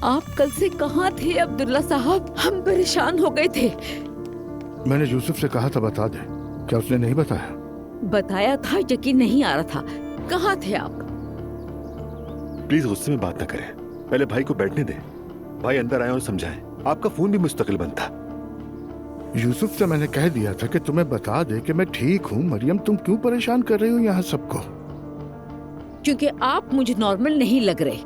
आप कल से कहाँ थे अब्दुल्ला साहब? हम परेशान हो गए थे। मैंने यूसुफ से कहा था बता दे, क्या उसने नहीं बताया? बताया था, यकीन नहीं आ रहा था। कहाँ थे आप? प्लीज गुस्से में बात न करें, पहले भाई को बैठने दे। भाई अंदर आए और समझाएं। आपका फोन भी मुस्तकिल बंद था। यूसुफ से मैंने कह दिया था कि तुम्हें बता दे कि मैं ठीक हूँ। मरियम, तुम क्यों परेशान कर रही हो यहाँ सबको? क्योंकि आप मुझे नॉर्मल नहीं लग रहे।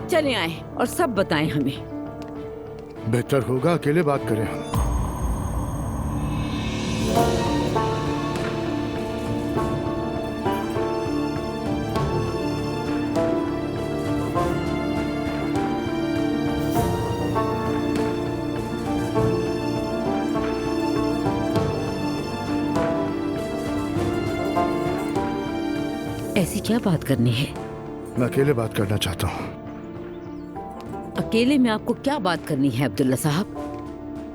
चले आए और सब बताएं हमें। बेहतर होगा अकेले बात करें हम। ऐसी क्या बात करनी है? मैं अकेले बात करना चाहता हूँ। अकेले में आपको क्या बात करनी है अब्दुल्ला साहब?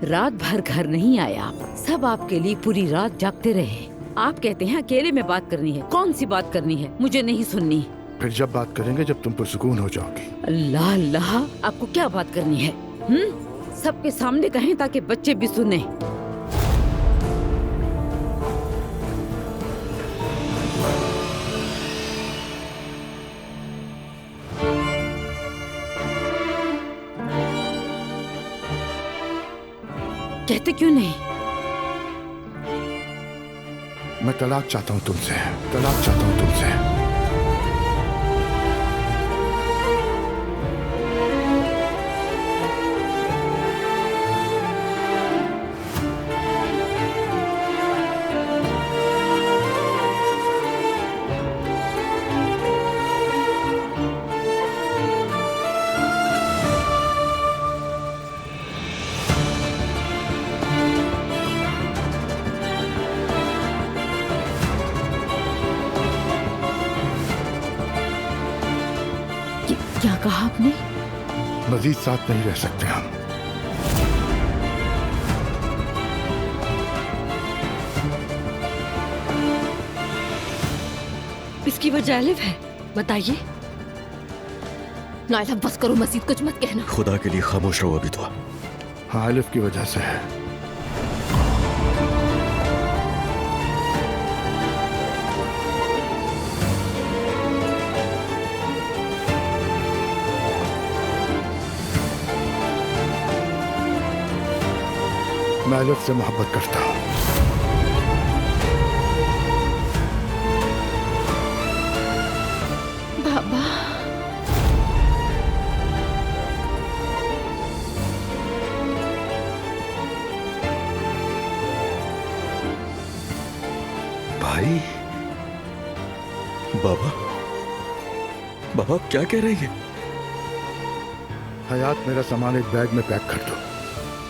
रात भर घर नहीं आए आप, सब आपके लिए पूरी रात जागते रहे। आप कहते हैं अकेले में बात करनी है। कौन सी बात करनी है? मुझे नहीं सुननी। फिर जब बात करेंगे जब तुम पुरसुकून हो जाओगी। अल्लाह अल्लाह, आपको क्या बात करनी है? सबके सामने कहें ताकि बच्चे भी सुने। कहते क्यों नहीं? मैं तलाक चाहता हूँ तुमसे, तलाक चाहता हूँ तुमसे। क्या कहा आपने? मजीद साथ नहीं रह सकते हम। इसकी वजह अलिफ है, बताइए। नाइला बस करो, मजीद कुछ मत कहना। खुदा के लिए खामोश रहो अभी तो। हाँ, अलिफ की वजह से है। मैं अलिफ से मोहब्बत करता हूँ। बाबा, भाई, बाबा, बाबा क्या कह रही है? हयात, मेरा सामान एक बैग में पैक कर दो।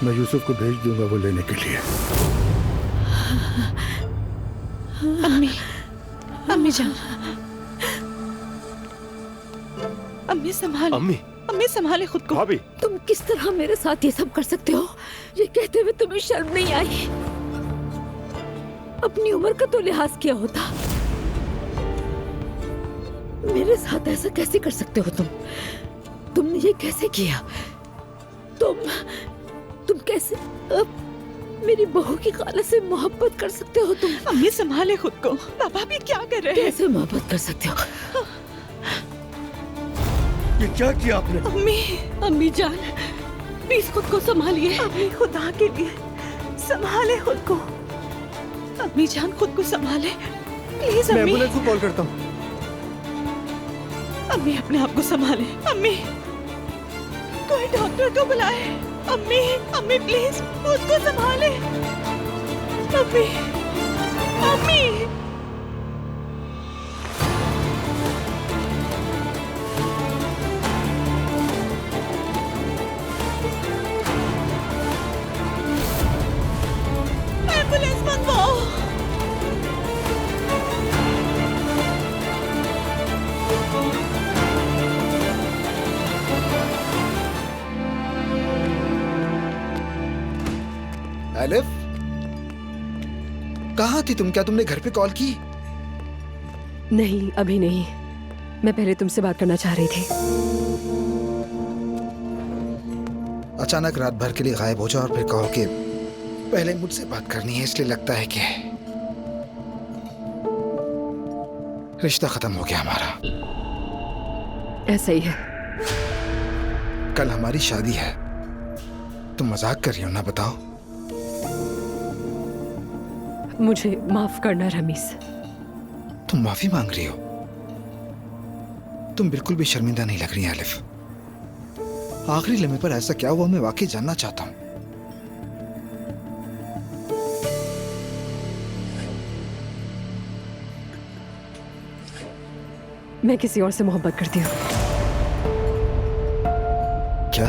मैं यूसुफ को भेज दूंगा वो लेने के लिए। अम्मी, अम्मी जान, अम्मी संभाल। अम्मी संभाले खुद को। भाभी, तुम किस तरह मेरे साथ ये सब कर सकते हो? ये कहते हुए तुम्हें शर्म नहीं आई? अपनी उम्र का तो लिहाज किया होता। मेरे साथ ऐसा कैसे कर सकते हो तुम? तुमने ये कैसे किया? तुम कैसे मेरी बहू की खाला से मोहब्बत कर सकते हो तुम? अम्मी संभाले खुद को। पापा भी क्या कर रहे हैं? कैसे मोहब्बत कर सकते हो? ये क्या किया आपने? अम्मी जान, प्लीज खुद को संभालिए। अम्मी, खुदा के लिए संभाले खुद को। अम्मी जान, खुद को संभाले प्लीज। मैं अम्मी, एम्बुलेंस को कॉल करता हूँ। अम्मी अपने आप को संभाले। अम्मी, कोई डॉक्टर को बुलाए। अम्मी प्लीज खुद को संभाले। अम्मी, अम्मी। एम्बुलेंस मंगवाओ। अलिफ, कहाँ थी तुम? क्या तुमने घर पे कॉल की? नहीं, अभी नहीं। मैं पहले तुमसे बात करना चाह रही थी। अचानक रात भर के लिए गायब हो जाओ और फिर कहो कि पहले मुझसे बात करनी है, इसलिए लगता है कि रिश्ता खत्म हो गया हमारा। ऐसा ही है। कल हमारी शादी है। तुम मजाक कर रही हो ना? बताओ। मुझे माफ करना रमीज। तुम माफी मांग रही हो? तुम बिल्कुल भी शर्मिंदा नहीं लग रही आलिफ। आखिरी लम्हे पर ऐसा क्या हुआ, मैं वाकई जानना चाहता हूं। मैं किसी और से मोहब्बत करती हूँ। क्या?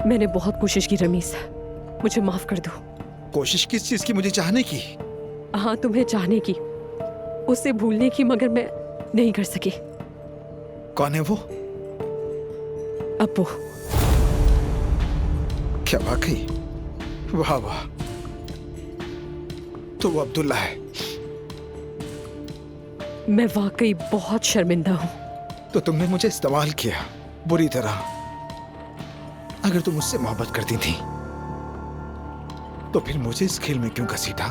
मैंने बहुत कोशिश की रमीज, मुझे माफ कर दो। कोशिश किस चीज की? मुझे चाहने की? हाँ, तुम्हें चाहने की, उसे भूलने की, मगर मैं नहीं कर सकी। कौन है वो? अप्पू। क्या वाकई? वाह वाह। तो वो अब्दुल्ला है। मैं वाकई बहुत शर्मिंदा हूँ। तो तुमने मुझे इस्तेमाल किया बुरी तरह। अगर तुम मुझसे मोहब्बत करती थी तो फिर मुझे इस खेल में क्यों घसीटा?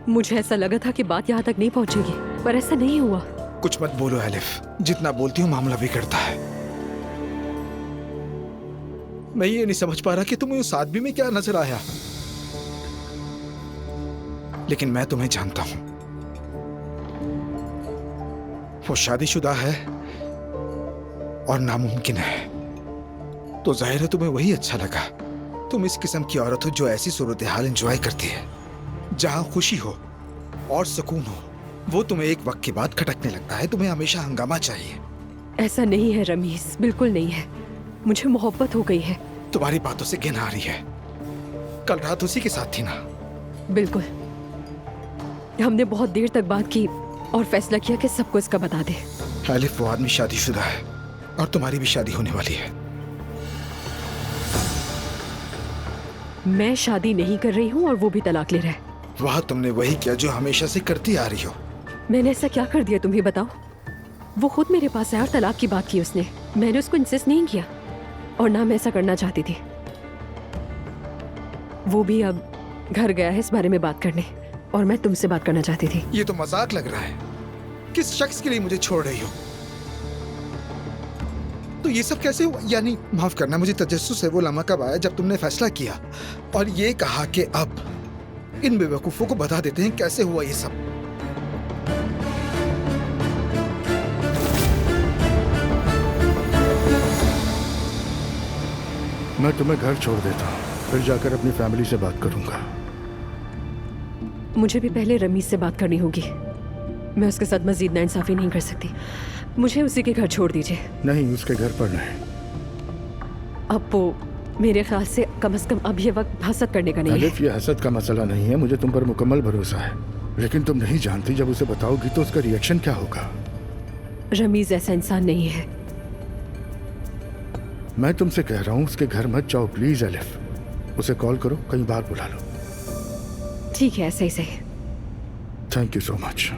मुझे ऐसा लगा था कि बात यहाँ तक नहीं पहुंचेगी, पर ऐसा नहीं हुआ। कुछ मत बोलो आलिफ, जितना बोलती हूँ मामला बिगड़ता है। मैं ये नहीं समझ पा रहा कि तुम्हें उस आदमी में क्या नजर आया, लेकिन मैं तुम्हें जानता हूं। वो शादीशुदा है और नामुमकिन है, तो जाहिर है तुम्हें वही अच्छा लगा। तुम इस किस्म की औरत हो जो ऐसी सूरत हाल एंजॉय करती है जहां खुशी हो और सुकून हो। वो तुम्हें एक वक्त के बाद खटकने लगता है। तुम्हें हमेशा हंगामा चाहिए। ऐसा नहीं है रमीज, बिल्कुल नहीं है। मुझे मोहब्बत हो गई है। तुम्हारी बातों से घिन आ रही है। कल रात उसी के साथ थी ना? बिल्कुल। हमने बहुत देर तक बात की और फैसला किया कि सबको इसका बता दे। आलिफ, वो आदमी शादीशुदा है और तुम्हारी भी शादी होने वाली है। मैं शादी नहीं कर रही हूँ और वो भी तलाक ले रहा है। वाह, तुमने वही किया जो हमेशा से करती आ रही हो। मैंने ऐसा क्या कर दिया, तुम ही बताओ। वो खुद मेरे पास आया और तलाक की बात की उसने। मैंने उसको इंसिस्ट नहीं किया और ना मैं ऐसा करना चाहती थी। वो भी अब घर गया है इस बारे में बात करने, और मैं तुमसे बात करना चाहती थी। ये तो मजाक लग रहा है। किस शख्स के लिए मुझे छोड़ रही हो? तो ये सब कैसे हुआ? यानी माफ करना, मुझे तजस्सुस है वो लम्हा कब आया जब तुमने फैसला किया और ये कहा कि अब इन बेवकूफों को बता देते हैं कैसे हुआ ये सब। मैं तुम्हें घर छोड़ देता हूँ, फिर जाकर अपनी फैमिली से बात करूंगा। मुझे भी पहले रमीज से बात करनी होगी। मैं उसके साथ मजीद नाइंसाफी नहीं कर सकती। मुझे उसी के घर छोड़ दीजिए। नहीं, उसके घर पर नहीं। अब वो मेरे ख्याल से कम अब ये वक्त हसद करने का नहीं है। आलिफ, ये हसद का मसला नहीं है। मुझे तुम पर मुकम्मल भरोसा है, लेकिन तुम नहीं जानती जब उसे बताओगी तो उसका रिएक्शन क्या होगा। रमीज ऐसा इंसान नहीं है। मैं तुमसे कह रहा हूँ उसके घर मत जाओ प्लीज आलिफ। उसे कॉल करो, कहीं बाहर बुला लो। ठीक है, ऐसे ही सही। Thank you so much.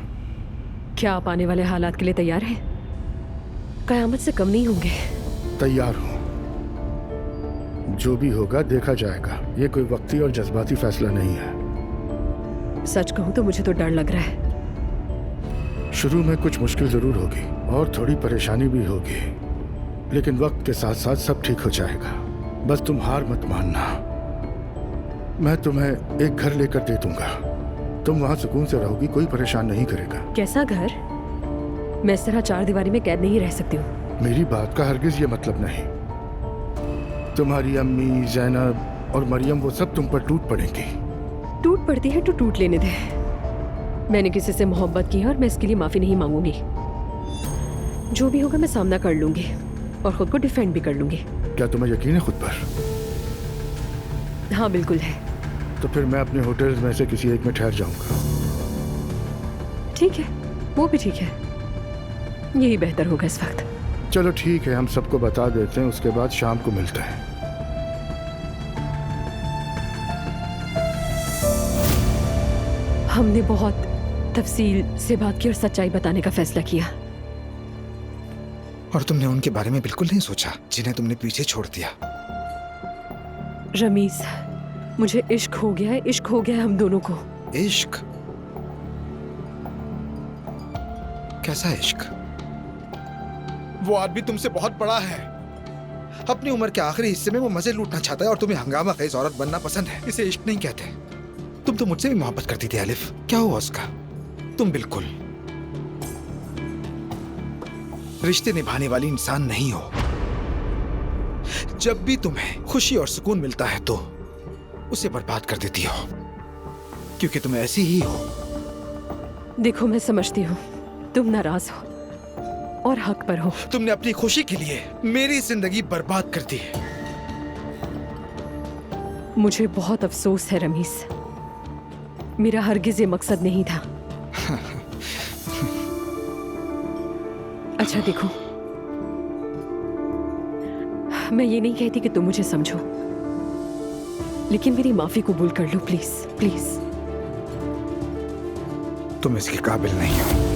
क्या आप आने वाले हालात के लिए तैयार हैं? कयामत से कम नहीं होंगे। तैयार हूँ, जो भी होगा देखा जाएगा। ये कोई वक्ती और जज्बाती फैसला नहीं है। सच कहूँ तो मुझे तो डर लग रहा है। शुरू में कुछ मुश्किल जरूर होगी और थोड़ी परेशानी भी होगी, लेकिन वक्त के साथ साथ सब ठीक हो जाएगा। बस तुम हार मत मानना। मैं तुम्हें एक घर लेकर दे दूंगा, तुम वहां सुकून से रहोगी, कोई परेशान नहीं करेगा। कैसा घर? मैं इस तरह चार दीवारी में कैद नहीं रह सकती हूँ। मेरी बात का हरगिज ये मतलब नहीं। तुम्हारी अम्मी, जैनब और मरियम, वो सब तुम पर टूट पड़ेंगी। टूट पड़ती है तो टूट लेने दे। मैंने किसी से मोहब्बत की है और मैं इसके लिए माफी नहीं मांगूंगी। जो भी होगा मैं सामना कर लूंगी और खुद को डिफेंड भी कर लूंगी। क्या तुम्हें यकीन है खुद पर? हाँ, बिल्कुल है। तो फिर मैं अपने होटल्स में से किसी एक में ठहर जाऊंगा। ठीक है, वो भी ठीक है। यही बेहतर होगा इस वक्त। चलो ठीक है, हम सबको बता देते हैं, उसके बाद शाम को मिलते हैं। हमने बहुत तफसील से बात की और सच्चाई बताने का फैसला किया। और तुमने उनके बारे में बिल्कुल नहीं सोचा जिन्हें तुमने पीछे छोड़ दिया। रमीज, मुझे इश्क हो गया है, इश्क हो गया है हम दोनों को। इश्क? कैसा इश्क? वो आदमी तुमसे बहुत बड़ा है। अपनी उम्र के आखिरी हिस्से में वो मजे लूटना चाहता है और तुम्हें हंगामा खेज औरत बनना पसंद है। इसे इश्क नहीं कहते। तुम तो मुझसे भी मोहब्बत करती थी अलिफ, क्या हुआ उसका? तुम बिल्कुल रिश्ते निभाने वाली इंसान नहीं हो। जब भी तुम्हें खुशी और सुकून मिलता है तो उसे बर्बाद कर देती हो, क्योंकि तुम ऐसी ही हो। देखो, मैं समझती हूँ तुम नाराज हो और हक पर हो। तुमने अपनी खुशी के लिए मेरी जिंदगी बर्बाद कर दी। मुझे बहुत अफसोस है रमीज, मेरा हरगिज ये मकसद नहीं था। अच्छा देखो, मैं ये नहीं कहती कि तुम मुझे समझो, लेकिन मेरी माफी कबूल कर लो प्लीज प्लीज। तुम इसके काबिल नहीं हो।